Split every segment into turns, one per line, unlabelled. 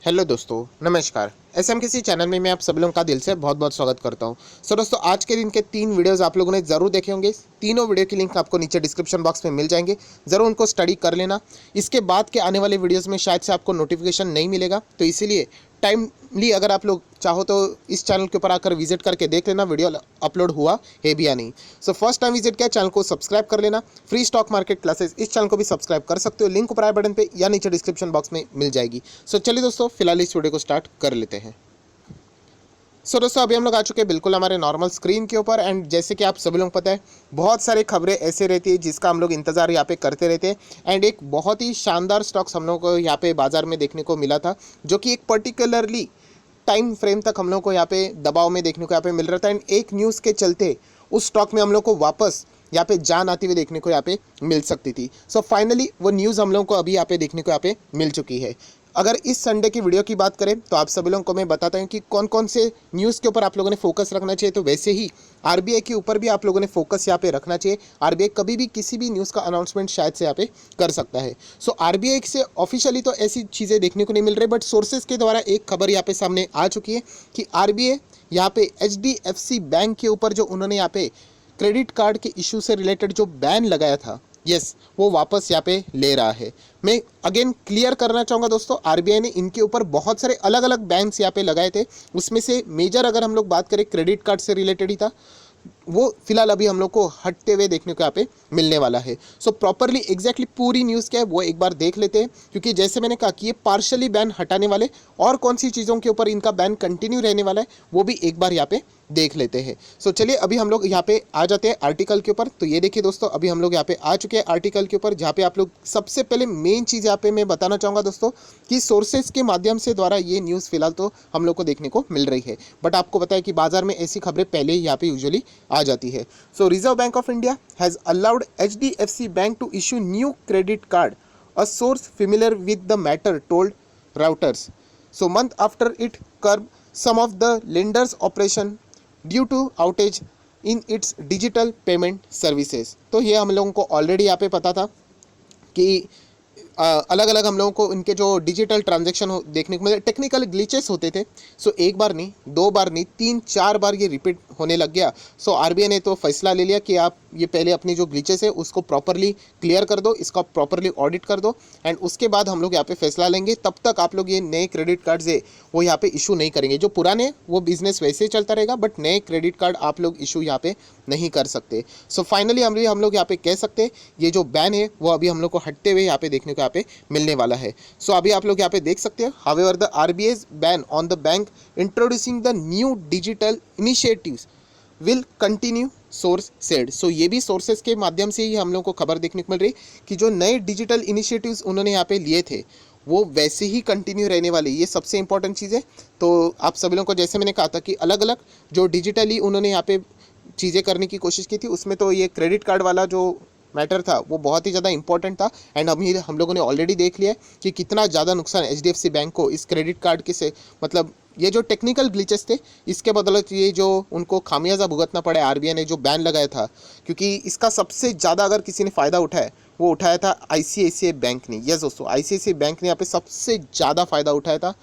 Hello दोस्तों, नमस्कार। SM किसी चैनल में मैं आप सभी लोगों का दिल से बहुत बहुत स्वागत करता हूं। दोस्तों, आज के दिन के 3 वीडियोस आप लोगों ने ज़रूर देखे होंगे। तीनों वीडियो की लिंक आपको नीचे डिस्क्रिप्शन बॉक्स में मिल जाएंगे। ज़रूर उनको स्टडी कर लेना। इसके बाद के आने वाले वीडियोस में शायद से आपको नोटिफिकेशन नहीं मिलेगा, तो इसीलिए टाइमली अगर आप लोग चाहो तो इस चैनल के ऊपर आकर विजिट करके देख लेना वीडियो अपलोड हुआ है भी या नहीं। सो फर्स्ट टाइम विजिट किया, चैनल को सब्सक्राइब कर लेना। फ्री स्टॉक मार्केट क्लासेस इस चैनल को भी सब्सक्राइब कर सकते हो, लिंक ऊपर आई बटन पे या नीचे डिस्क्रिप्शन बॉक्स में मिल जाएगी। सो चलिए दोस्तों, फिलहाल इस वीडियो को स्टार्ट कर लेते हैं। दोस्तों, अभी हम लोग आ चुके हैं बिल्कुल हमारे नॉर्मल स्क्रीन के ऊपर। एंड जैसे कि आप सभी लोगों को पता है, बहुत सारी खबरें ऐसे रहती है जिसका हम लोग इंतजार यहाँ पे करते रहते हैं। एंड एक बहुत ही शानदार स्टॉक्स हम लोग को यहाँ पे बाजार में देखने को मिला था, जो कि एक पर्टिकुलरली टाइम फ्रेम तक हम लोग को यहाँ पे दबाव में देखने को यहाँ पे मिल रहा था। एंड एक न्यूज़ के चलते उस स्टॉक में हम लोग को वापस यहाँ पे जान आती हुई देखने को यहाँ पे मिल सकती थी। सो फाइनली वो न्यूज़ हम लोग को अभी यहाँ पे देखने को यहाँ पे मिल चुकी है। अगर इस संडे की वीडियो की बात करें तो आप सभी लोगों को मैं बताता हूँ कि कौन कौन से न्यूज़ के ऊपर आप लोगों ने फोकस रखना चाहिए। तो वैसे ही आरबीआई के ऊपर भी आप लोगों ने फोकस यहाँ पे रखना चाहिए। आरबीआई कभी भी किसी भी न्यूज़ का अनाउंसमेंट शायद से यहाँ पे कर सकता है। सो आरबीआई से ऑफिशियली तो ऐसी चीज़ें देखने को नहीं मिल रही, बट सोर्सेज के द्वारा एक खबर यहाँ पे सामने आ चुकी है कि आरबीआई यहाँ पे एचडीएफसी बैंक के ऊपर जो उन्होंने यहाँ पे क्रेडिट कार्ड के इशू से रिलेटेड जो बैन लगाया था, यस, वो वापस यहाँ पे ले रहा है। मैं अगेन क्लियर करना चाहूँगा दोस्तों, आरबीआई ने इनके ऊपर बहुत सारे अलग अलग बैन्स यहाँ पे लगाए थे। उसमें से मेजर अगर हम लोग बात करें क्रेडिट कार्ड से रिलेटेड ही था, वो फिलहाल अभी हम लोग को हटते हुए देखने को यहाँ पे मिलने वाला है। सो प्रॉपरली एग्जैक्टली पूरी न्यूज़ क्या है वो एक बार देख लेते हैं, क्योंकि जैसे मैंने कहा कि ये पार्शली बैन हटाने वाले और कौन सी चीज़ों के ऊपर इनका बैन कंटिन्यू रहने वाला है वो भी एक बार यहाँ पे देख लेते हैं। सो चलिए अभी हम लोग यहाँ पे आ जाते हैं आर्टिकल के ऊपर। तो ये देखिए दोस्तों, अभी हम लोग यहाँ पे आ चुके हैं आर्टिकल के ऊपर, जहाँ पे आप लोग सबसे पहले मेन चीज़ यहाँ पे मैं बताना चाहूँगा दोस्तों कि सोर्सेज के माध्यम से द्वारा ये न्यूज़ फिलहाल तो हम लोग को देखने को मिल रही है। बट आपको पता है कि बाजार में ऐसी खबरें पहले ही यहाँ पे यूजुअली आ जाती है। So Reserve Bank of India has allowed HDFC bank to issue new credit card, a source familiar with the matter told Reuters. So month after it curbed some of the lender's operation due to outage in its digital payment services. तो ये हम लोगों को already यहाँ पे पता था कि अलग अलग हम लोगों को इनके जो डिजिटल ट्रांजैक्शन देखने को मिले, टेक्निकल ग्लिचेस होते थे। सो एक बार नहीं, 2 बार नहीं, 3-4 बार ये रिपीट होने लग गया। सो आरबीआई ने तो फैसला ले लिया कि आप ये पहले अपनी जो ग्लिचेस है उसको प्रॉपरली क्लियर कर दो, इसका प्रॉपरली ऑडिट कर दो, एंड उसके बाद हम लोग यहाँ पे फैसला लेंगे। तब तक आप लोग ये नए क्रेडिट कार्ड्स है वो यहाँ पे इशू नहीं करेंगे। जो पुराने वो बिजनेस वैसे ही चलता रहेगा, बट नए क्रेडिट कार्ड आप लोग इशू यहाँ पे नहीं कर सकते। सो फाइनली हम लोग यहाँ पे कह सकते हैं ये जो बैन है वो अभी हम लोग को हटते हुए यहाँ पे देखने को यहाँ पे मिलने वाला है। सो अभी आप लोग यहाँ पे देख सकते हैं, however the RBI's ban on the bank introducing the new digital initiatives will continue, source said. So ये भी सोर्सेज के माध्यम से ही हम लोग को खबर देखने को मिल रही कि जो नए डिजिटल इनिशिएटिव्स उन्होंने यहाँ पे लिए थे वो वैसे ही कंटिन्यू रहने वाले। ये सबसे इंपॉर्टेंट चीज़ है। तो आप सभी लोगों को जैसे मैंने कहा था कि अलग अलग जो डिजिटली उन्होंने यहाँ पे चीज़ें करने की कोशिश की थी, उसमें तो ये क्रेडिट कार्ड वाला जो मैटर था वो बहुत ही ज़्यादा इंपॉर्टेंट था। एंड अभी हम लोगों ने ऑलरेडी देख लिया कि कितना ज़्यादा नुकसान एचडीएफसी बैंक को इस क्रेडिट कार्ड के से, मतलब ये जो टेक्निकल ग्लिचेस थे इसके बदौलत ये जो उनको खामियाजा भुगतना पड़े आरबीआई ने जो बैन लगाया था, क्योंकि इसका सबसे ज़्यादा अगर किसी ने फ़ायदा उठाया वो उठाया था आईसीआईसीआई बैंक ने। यस दोस्तों, आईसीआईसीआई बैंक ने यहाँ पे सबसे ज़्यादा फ़ायदा उठाया था,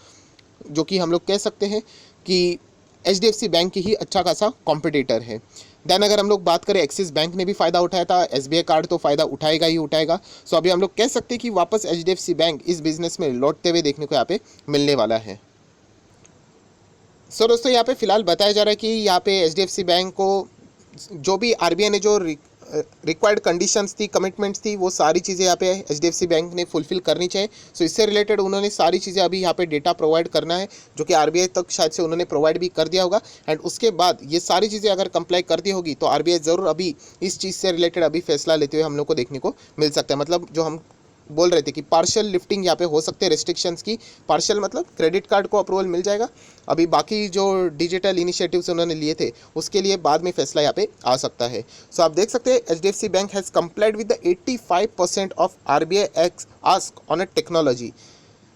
जो कि हम लोग कह सकते हैं कि एचडीएफसी बैंक की ही अच्छा खासा कॉम्पिटिटर है। देन अगर हम लोग बात करें, एक्सिस बैंक ने भी फ़ायदा उठाया था, एसबीआई कार्ड तो फ़ायदा उठाएगा ही उठाएगा। सो अभी हम लोग कह सकते हैं कि वापस एचडीएफसी बैंक इस बिज़नेस में लौटते हुए देखने को यहाँ पे मिलने वाला है। सो दोस्तों, यहाँ पे फिलहाल बताया जा रहा है कि यहाँ पे एचडीएफसी बैंक को जो भी आरबीआई ने जो रिक्वायर्ड कंडीशंस थी, कमिटमेंट्स थी, वो सारी चीज़ें यहाँ पे एचडीएफसी बैंक ने फुलफिल करनी चाहिए। सो इससे रिलेटेड उन्होंने सारी चीज़ें अभी यहाँ पे डेटा प्रोवाइड करना है, जो कि आरबीआई तक शायद से उन्होंने प्रोवाइड भी कर दिया होगा। एंड उसके बाद ये सारी चीज़ें अगर कंप्लाई कर दी होगी तो आरबीआई ज़रूर अभी इस चीज़ से रिलेटेड अभी फैसला लेते हुए हम लोग को देखने को मिल सकता है। मतलब जो हम बोल रहे थे कि पार्शियल लिफ्टिंग यहाँ पे हो सकते हैं रेस्ट्रिक्शंस की। पार्शियल मतलब क्रेडिट कार्ड को अप्रूवल मिल जाएगा, अभी बाकी जो डिजिटल इनिशिएटिव्स उन्होंने लिए थे उसके लिए बाद में फैसला यहाँ पे आ सकता है। सो आप देख सकते हैं HDFC bank has complied with the 85% of RBI ex ask on a technology.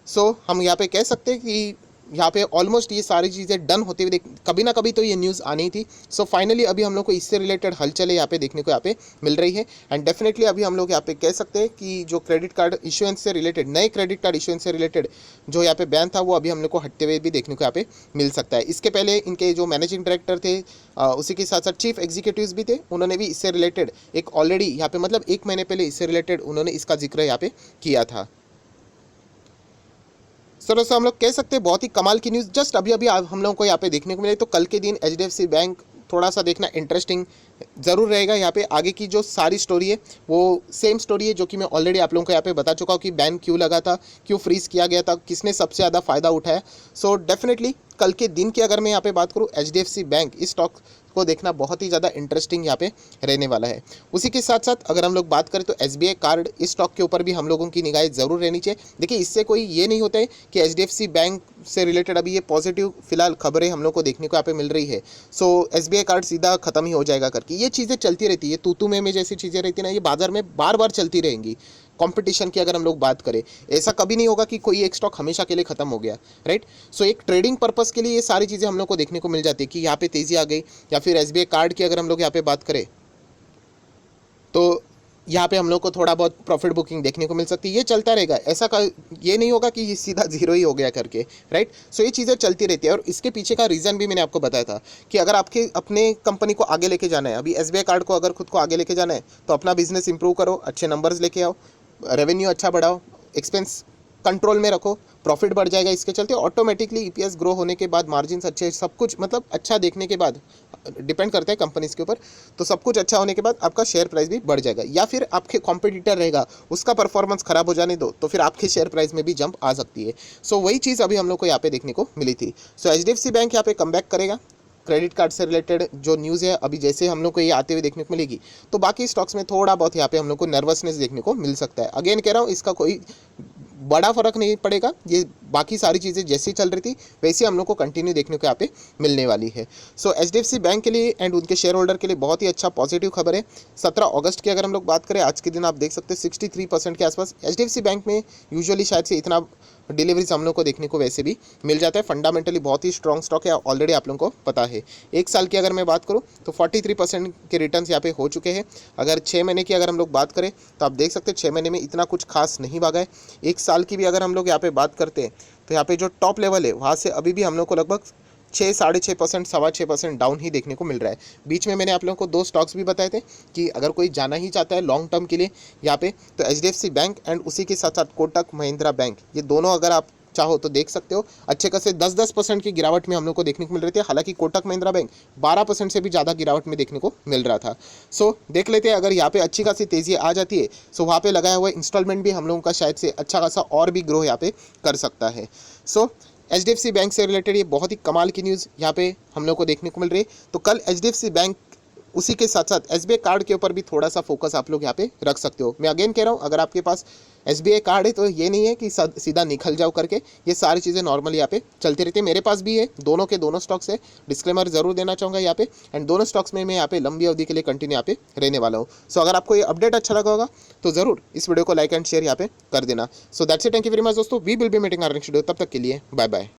So हम यहाँ पे कह सकते हैं कि यहाँ पे ऑलमोस्ट ये सारी चीज़ें डन होते हुए देख, कभी ना कभी तो ये न्यूज़ आनी थी। सो फाइनली अभी हम लोग को इससे रिलेटेड हलचल यहाँ पे देखने को यहाँ पे मिल रही है। एंड डेफिनेटली अभी हम लोग यहाँ पे कह सकते हैं कि जो क्रेडिट कार्ड इशुएंस से रिलेटेड, नए क्रेडिट कार्ड इशुएंस से रिलेटेड जो यहाँ पे बैन था, वो अभी हम लोग को हटते हुए भी देखने को यहाँ पे मिल सकता है। इसके पहले इनके जो मैनेजिंग डायरेक्टर थे, उसी के साथ साथ चीफ एग्जीक्यूटिव्स भी थे, उन्होंने भी इससे रिलेटेड एक ऑलरेडी यहाँ पे मतलब 1 महीने पहले इससे रिलेटेड उन्होंने इसका जिक्र यहाँ पे किया था। सर दोस्तों हम लोग कह सकते हैं बहुत ही कमाल की न्यूज़ जस्ट अभी अभी हम लोगों को यहाँ पे देखने को मिले। तो कल के दिन HDFC बैंक थोड़ा सा देखना इंटरेस्टिंग ज़रूर रहेगा। यहाँ पे आगे की जो सारी स्टोरी है वो सेम स्टोरी है जो कि मैं ऑलरेडी आप लोगों को यहाँ पे बता चुका हूँ कि बैन क्यों लगा था, क्यों फ्रीज किया गया था, किसने सबसे ज़्यादा फ़ायदा उठाया। सो डेफिनेटली कल के दिन की अगर मैं यहाँ पे बात करूँ, HDFC बैंक इस स्टॉक को देखना बहुत ही ज़्यादा इंटरेस्टिंग यहाँ पे रहने वाला है। उसी के साथ साथ अगर हम लोग बात करें तो SBI कार्ड इस स्टॉक के ऊपर भी हम लोगों की निगाहें ज़रूर रहनी चाहिए। देखिए इससे कोई ये नहीं होता है कि HDFC बैंक से रिलेटेड अभी ये पॉजिटिव फिलहाल खबरें हम लोग को देखने को यहाँ पे मिल रही है, सो SBI कार्ड सीधा खत्म ही हो जाएगा करके, ये चीज़ें चलती रहती है। तू में जैसी चीज़ें रहती है ना, ये बाजार में बार बार चलती रहेंगी। कंपटीशन की अगर हम लोग बात करें, ऐसा कभी नहीं होगा कि कोई एक स्टॉक हमेशा के लिए खत्म हो गया, राइट। सो एक ट्रेडिंग पर्पस के लिए ये सारी चीज़ें हम लोग को देखने को मिल जाती है कि यहाँ पे तेज़ी आ गई, या फिर SBI कार्ड की अगर हम लोग यहाँ पे बात करें तो यहाँ पे हम लोग को थोड़ा बहुत प्रॉफिट बुकिंग देखने को मिल सकती है। ये चलता रहेगा, ऐसा ये नहीं होगा कि ये सीधा जीरो ही हो गया करके, राइट। सो ये चीज़ें चलती रहती है। और इसके पीछे का रीज़न भी मैंने आपको बताया था कि अगर आपके अपने कंपनी को आगे लेके जाना है, अभी SBI कार्ड को अगर खुद को आगे लेके जाना है तो अपना बिजनेस इंप्रूव करो, अच्छे नंबर्स लेके आओ, रेवेन्यू अच्छा बढ़ाओ, एक्सपेंस कंट्रोल में रखो, प्रॉफिट बढ़ जाएगा। इसके चलते ऑटोमेटिकली EPS ग्रो होने के बाद, मार्जिन्स अच्छे, सब कुछ मतलब अच्छा देखने के बाद, डिपेंड करता है कंपनीज के ऊपर, तो सब कुछ अच्छा होने के बाद आपका शेयर प्राइस भी बढ़ जाएगा। या फिर आपके कॉम्पिटिटर रहेगा, उसका परफॉर्मेंस खराब हो जाने दो, तो फिर आपके शेयर प्राइस में भी जंप आ सकती है। सो वही चीज़ अभी हम लोग को यहाँ पे देखने को मिली थी। सो HDFC बैंक यहाँ पे कमबैक करेगा। क्रेडिट कार्ड से रिलेटेड जो न्यूज़ है अभी जैसे हम लोग को ये आते हुए देखने को मिलेगी, तो बाकी स्टॉक्स में थोड़ा बहुत यहाँ पे हम लोग को नर्वसनेस देखने को मिल सकता है। अगेन कह रहा हूँ, इसका कोई बड़ा फर्क नहीं पड़ेगा, ये बाकी सारी चीज़ें जैसी चल रही थी वैसे हम लोग को कंटिन्यू देखने को यहाँ पे मिलने वाली है। सो HDFC बैंक के लिए एंड उनके शेयर होल्डर के लिए बहुत ही अच्छा पॉजिटिव खबर है। 17 अगस्त की अगर हम लोग बात करें, आज के दिन आप देख सकते हैं 63% के आसपास HDFC बैंक में यूजुअली शायद से इतना डिलीवरीज हम लोग को देखने को वैसे भी मिल जाता है। फंडामेंटली बहुत ही स्ट्रॉन्ग स्टॉक है, ऑलरेडी आप लोगों को पता है। एक साल की अगर मैं बात करूँ तो 43% के रिटर्न्स यहाँ पे हो चुके हैं। अगर 6 महीने की अगर हम लोग बात करें तो आप देख सकते हैं 6 महीने में इतना कुछ खास नहीं भागा है। एक साल की भी अगर हम लोग यहाँ पे बात करते हैं तो यहाँ पे जो टॉप लेवल है वहाँ से अभी भी हम लोग को लगभग 6-6.5%, 6.25% डाउन ही देखने को मिल रहा है। बीच में मैंने आप लोगों को 2 स्टॉक्स भी बताए थे कि अगर कोई जाना ही चाहता है लॉन्ग टर्म के लिए यहाँ पे, तो HDFC बैंक एंड उसी के साथ साथ कोटक महिंद्रा बैंक, ये दोनों अगर आप चाहो तो देख सकते हो। अच्छे खासे 10% की गिरावट में हम लोग को देखने को मिल रही थी। हालांकि कोटक महिंद्रा बैंक 12% से भी ज़्यादा गिरावट में देखने को मिल रहा था। सो देख लेते हैं, अगर यहाँ पे अच्छी खासी तेज़ी आ जाती है सो वहाँ पे लगाया हुआ इंस्टॉलमेंट भी हम लोगों का शायद से अच्छा खासा और भी ग्रो यहाँ पे कर सकता है। सो HDFC बैंक से रिलेटेड ये बहुत ही कमाल की न्यूज़ यहाँ पे हम लोग को देखने को मिल रही है। तो कल HDFC बैंक, उसी के साथ साथ SBI कार्ड के ऊपर भी थोड़ा सा फोकस आप लोग यहाँ पे रख सकते हो। मैं अगेन कह रहा हूँ, अगर आपके पास SBI कार्ड है तो ये नहीं है कि सीधा निकल जाओ करके, ये सारी चीज़ें नॉर्मली यहाँ पे चलती रहती है। मेरे पास भी है, दोनों के दोनों स्टॉक्स है। डिस्क्लेमर जरूर देना चाहूँगा यहाँ पे, एंड दोनों स्टॉक्स में मैं यहाँ पे लंबी अवधि के लिए कंटिन्यू यहाँ पे रहने वाला हूँ। सो अगर आपको ये अपडेट अच्छा लगा होगा तो ज़रूर इस वीडियो को लाइक एंड शेयर यहाँ पे कर देना। So that's it, thank you very much दोस्तों, we will be meeting our next video. तब तक के लिए बाय बाय।